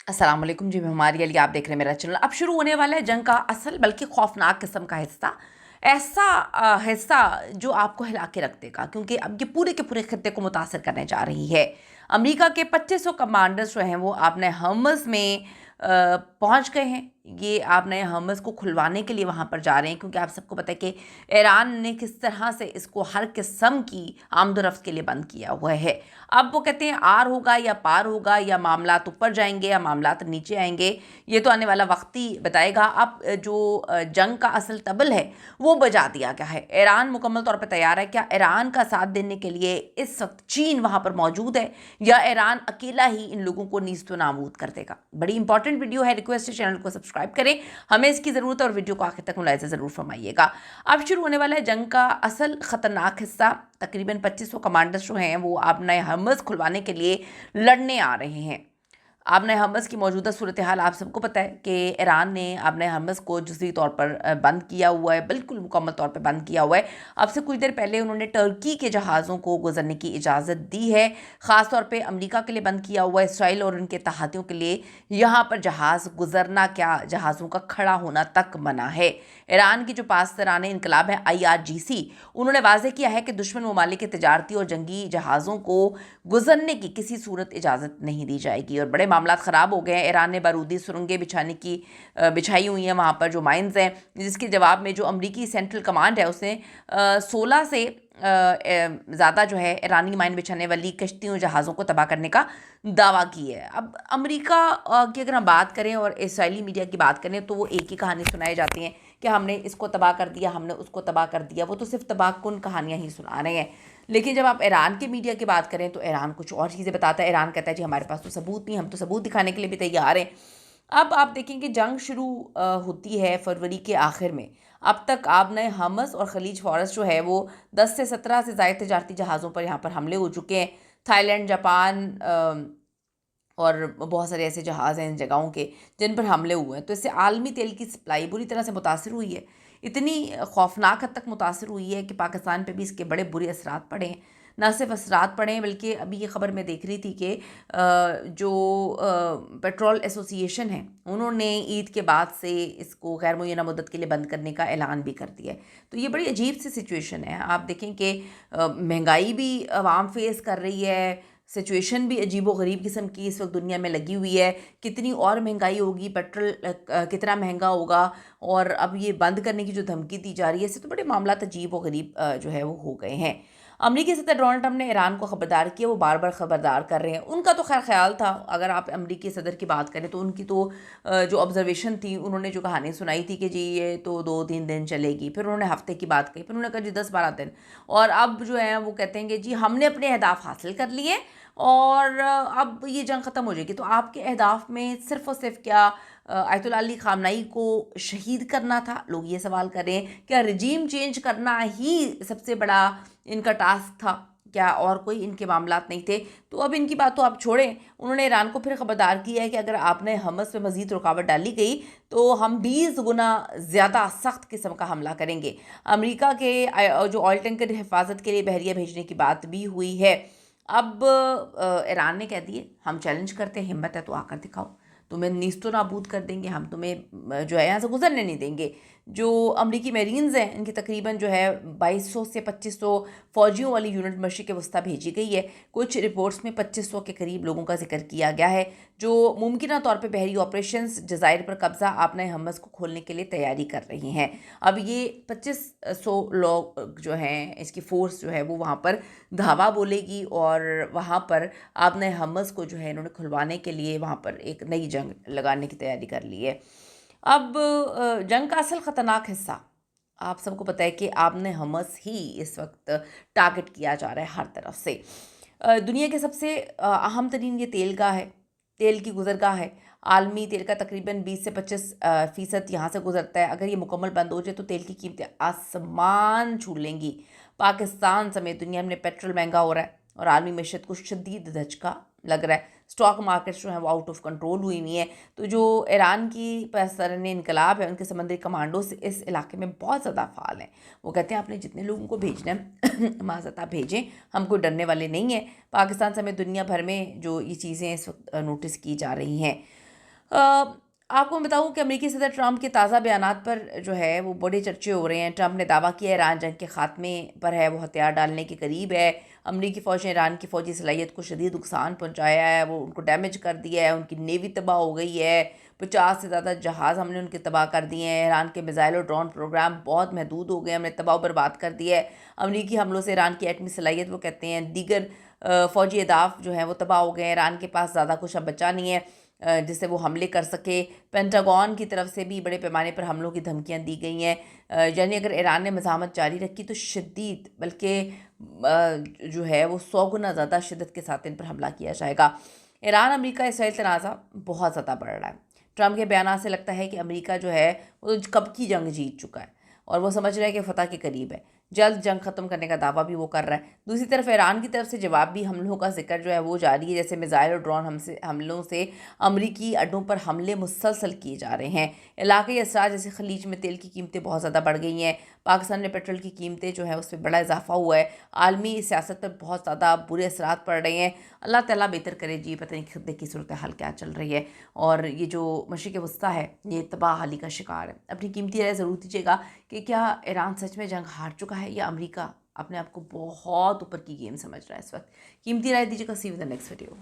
अस्सलाम वालेकुम जी, मैं हमारी अली, आप देख रहे हैं मेरा चैनल। अब शुरू होने वाला है जंग का असल बल्कि खौफनाक किस्म का हिस्सा। ऐसा हिस्सा जो आपको हिला के रख देगा, क्योंकि अब ये पूरे के पूरे खत्ते को मुतासर करने जा रही है। अमेरिका के 2500 कमांडर्स जो हैं वो आपने हर्मस में पहुंच गए हैं। ये आपने हर्मस को खुलवाने के लिए वहाँ पर जा रहे हैं, क्योंकि आप सबको पता है कि ईरान ने किस तरह से इसको हर किस्म की आमदोरफ्त के लिए बंद किया हुआ है। अब वो कहते हैं आर होगा या पार होगा, या मामलात ऊपर जाएंगे या मामलात नीचे आएंगे, ये तो आने वाला वक्त ही बताएगा। अब जो जंग का असल तबल है वो बजा दिया गया है। ईरान मुकम्मल तौर पर तैयार है। क्या ईरान का साथ देने के लिए इस वक्त चीन वहाँ पर मौजूद है, या ईरान अकेला ही इन लोगों को नीस्तो नाबूद कर देगा? बड़ी इंपॉर्टेंट वीडियो है, रिक्वेस्ट है चैनल को सब्सक्राइब करें, हमें इसकी ज़रूरत है और वीडियो को आखिर तक मुलाहिज़ा ज़रूर फरमाइएगा। अब शुरू होने वाला है जंग का असल ख़तरनाक हिस्सा। तकरीबन 2500 कमांडर्स जो हैं वो आपने हर्मस खुलवाने के लिए लड़ने आ रहे हैं। आपने हर्मस की मौजूदा सूरत हाल आप सबको पता है कि ईरान ने आपने हर्मस को जुज़वी तौर पर बंद किया हुआ है, बिल्कुल मुकम्मल तौर पर बंद किया हुआ है। अब से कुछ देर पहले उन्होंने टर्की के जहाज़ों को गुजरने की इजाज़त दी है। ख़ास तौर पे अमेरिका के लिए बंद किया हुआ है, इसराइल और उनके तहातियों के लिए यहाँ पर जहाज़ गुजरना क्या, जहाज़ों का खड़ा होना तक मना है। ईरान की जो पासदारान इनकलाब है IRGC, उन्होंने वाज़ेह किया है कि दुश्मन ममालिक के तजारती और जंगी जहाज़ों को गुजरने की किसी सूरत इजाज़त नहीं दी जाएगी। और बड़े मामला ख़राब हो गए हैं। ईरान ने बारूदी सुरंगें बिछाई हुई हैं वहाँ पर जो माइंस हैं, जिसके जवाब में जो अमरीकी सेंट्रल कमांड है उसने 16 से ज़्यादा जो है ईरानी माइन बिछाने वाली कश्तियों जहाज़ों को तबाह करने का दावा की है। अब अमेरिका की अगर हम बात करें और इसराइली मीडिया की बात करें तो वो एक ही कहानी सुनाई जाती हैं कि हमने इसको तबाह कर दिया, हमने उसको तबाह कर दिया। वो तो सिर्फ तबाहकुन कहानियाँ ही सुना रहे हैं। लेकिन जब आप ईरान के मीडिया की बात करें तो ईरान कुछ और चीज़ें बताता है। ईरान कहता है जी हमारे पास तो सबूत नहीं, हम तो सबूत दिखाने के लिए भी तैयार हैं। अब आप देखेंगे जंग शुरू होती है फरवरी के आखिर में। अब तक आपने हमस और खलीज फॉरेस्ट जो है वो 10 से 17 से ज़ायद तजारती जहाज़ों पर यहाँ पर हमले हो चुके हैं। थाईलैंड, जापान और बहुत सारे ऐसे जहाज़ हैं इन जगहों के जिन पर हमले हुए हैं। तो इससे आलमी तेल की सप्लाई बुरी तरह से मुतासर हुई है। इतनी खौफनाक हद तक मुतासर हुई है कि पाकिस्तान पे भी इसके बड़े बुरे असरात पड़े हैं। ना सिर्फ असरात पड़े हैं, बल्कि अभी ये ख़बर मैं देख रही थी कि जो पेट्रोल एसोसिएशन है उन्होंने ईद के बाद से इसको गैर मुय्यना मुद्दत के लिए बंद करने का ऐलान भी कर दिया है। तो ये बड़ी अजीब सी सिचुएशन है। आप देखें कि महंगाई भी आवाम फेस कर रही है, सिचुएशन भी अजीब व गरीब किस्म की इस वक्त दुनिया में लगी हुई है। कितनी और महंगाई होगी, पेट्रोल कितना महंगा होगा, और अब ये बंद करने की जो धमकी दी जा रही है, इससे तो बड़े मामला अजीब व गरीब जो है वो हो गए हैं। अमरीकी सदर डोनाल्ड ट्रंप ने ईरान को खबरदार किया, वो बार बार खबरदार कर रहे हैं। उनका तो खैर ख्याल था, अगर आप अमरीकी सदर की बात करें तो उनकी तो जो ऑब्जर्वेशन थी, उन्होंने जो कहानी सुनाई थी कि जी ये तो 2-3 दिन चलेगी, फिर उन्होंने हफ्ते की बात कही, फिर उन्होंने कहा जी 10-12 दिन, और अब जो है वो कहते हैं कि जी हमने अपने अहदाफ हासिल कर लिए और अब ये जंग ख़त्म हो जाएगी। तो आपके अहदाफ में सिर्फ़ और सिर्फ क्या आयतुल्लाह अली ख़ामनई को शहीद करना था? लोग ये सवाल कर रहे हैं। क्या रजीम चेंज करना ही सबसे बड़ा इनका टास्क था? क्या और कोई इनके मामलात नहीं थे? तो अब इनकी बात तो आप छोड़ें। उन्होंने ईरान को फिर ख़बरदार किया है कि अगर आपने हमस पे मज़ीद रुकावट डाली गई तो हम 20 गुना ज़्यादा सख्त किस्म का हमला करेंगे। अमेरिका के जो ऑयल टैंकर हिफाजत के लिए बहरिया भेजने की बात भी हुई है। अब ईरान ने कह दिए हम चैलेंज करते हैं, हिम्मत है तो आकर दिखाओ, तुम्हें नीस्तो नाबूद कर देंगे, हम तुम्हें जो है यहाँ से गुजरने नहीं देंगे। जो अमरीकी मेरीन्स हैं इनकी तकरीबन जो है 2200 से 2500 फ़ौजियों वाली यूनिट मशरिक़ वस्ती भेजी गई है। कुछ रिपोर्ट्स में 2500 के करीब लोगों का जिक्र किया गया है जो मुमकिन तौर पर बहरी ऑपरेशंस जज़ायर पर कब्ज़ा आपने हमस को खोलने के लिए तैयारी कर रही हैं। अब ये 2500 लोग जो हैं, इसकी फ़ोर्स जो है वो वहाँ पर धावा बोलेगी और वहाँ पर आपने हमस को जो है इन्होंने खुलवाने के लिए वहाँ पर एक नई जंग लगाने की तैयारी कर ली है। अब जंग का असल ख़तरनाक हिस्सा, आप सबको पता है कि आपने हमस ही इस वक्त टारगेट किया जा रहा है हर तरफ से। दुनिया के सबसे अहम तरीन ये तेलगाह है, तेल की गुजरगाह है। आलमी तेल का तकरीबन 20 से 25% यहाँ से गुजरता है। अगर ये मुकम्मल बंद हो जाए तो तेल की कीमतें आसमान छू लेंगी। पाकिस्तान समेत दुनिया में पेट्रोल महंगा हो रहा है और आलमी मीशत को शदीद धचका लग रहा है। स्टॉक मार्केट्स जो है वो आउट ऑफ कंट्रोल हुई हुई हैं। तो जो ईरान की पैसरन इनकलाब है, उनके समंदरी कमांडोज इस इलाके में बहुत ज़्यादा फ़ाल हैं। वो कहते हैं आपने जितने लोगों को भेजना है माज़त आप भेजें, हम कोई डरने वाले नहीं हैं। पाकिस्तान समेत दुनिया भर में जो ये चीज़ें इस वक्त नोटिस की जा रही हैं। अ, आपको मैं बताऊँ कि अमेरिकी सदर ट्रंप के ताज़ा बयानात पर जो है वो बड़े चर्चे हो रहे हैं। ट्रंप ने दावा किया है ईरान जंग के ख़ात्मे पर है, वो हथियार डालने के करीब है। अमेरिकी फ़ौज ने ईरान की फ़ौजी सलाहियत को शदीद नुकसान पहुँचाया है, वो उनको डैमेज कर दिया है, उनकी नेवी तबाह हो गई है। 50 से ज़्यादा जहाज़ हमने उनके तबाह कर दिए हैं। ईरान के मिज़ाइल और ड्रोन प्रोग्राम बहुत महदूद हो गए, हमने तबाह बर्बाद कर दिया है। अमेरिकी हमलों से ईरान की एटमी सलाहियत वो कहते हैं दीगर फ़ौजी अहदाफ़ जो हैं वो तबाह हो गए हैं। ईरान के पास ज़्यादा कुछ अब बचा नहीं है जिससे वो हमले कर सके। पेंटागन की तरफ से भी बड़े पैमाने पर हमलों की धमकियां दी गई हैं। यानी अगर ईरान ने मज़ाहमत जारी रखी तो शदीद बल्कि जो है वो 100 गुना ज़्यादा शिद्दत के साथ इन पर हमला किया जाएगा। ईरान अमेरिका इसराइल तनाज़ा बहुत ज़्यादा बढ़ रहा है। ट्रंप के बयान से लगता है कि अमेरिका जो है वो कब की जंग जीत चुका है और वो समझ रहा है कि फ़तह के करीब है। जल्द जंग ख़त्म करने का दावा भी वो कर रहा है। दूसरी तरफ ईरान की तरफ से जवाबी हमलों का ज़िक्र जो है वो जारी है, जैसे मिज़ाइल और ड्रोन हमलों से अमरीकी अड्डों पर हमले मुसलसल किए जा रहे हैं। इलाक़ाई असरार जैसे खलीज में तेल की कीमतें बहुत ज़्यादा बढ़ गई हैं। पाकिस्तान में पेट्रोल की कीमतें जो है उस पर बड़ा इजाफा हुआ है। आलमी सियासत पर बहुत ज़्यादा बुरे असरात पड़ रहे हैं। अल्लाह ताला बेहतर करे जी, पता नहीं खित्ते की सूरत हाल क्या चल रही है। और ये जो मशरिक़ वस्ता है ये तबाहाली का शिकार है। अपनी कीमती राय ज़रूर दीजिएगा कि क्या ईरान सच में जंग हार चुका है या अमेरिका अपने आप को बहुत ऊपर की गेम समझ रहा है इस वक्त। कीमती राय दीजिएगा। See you in the next video.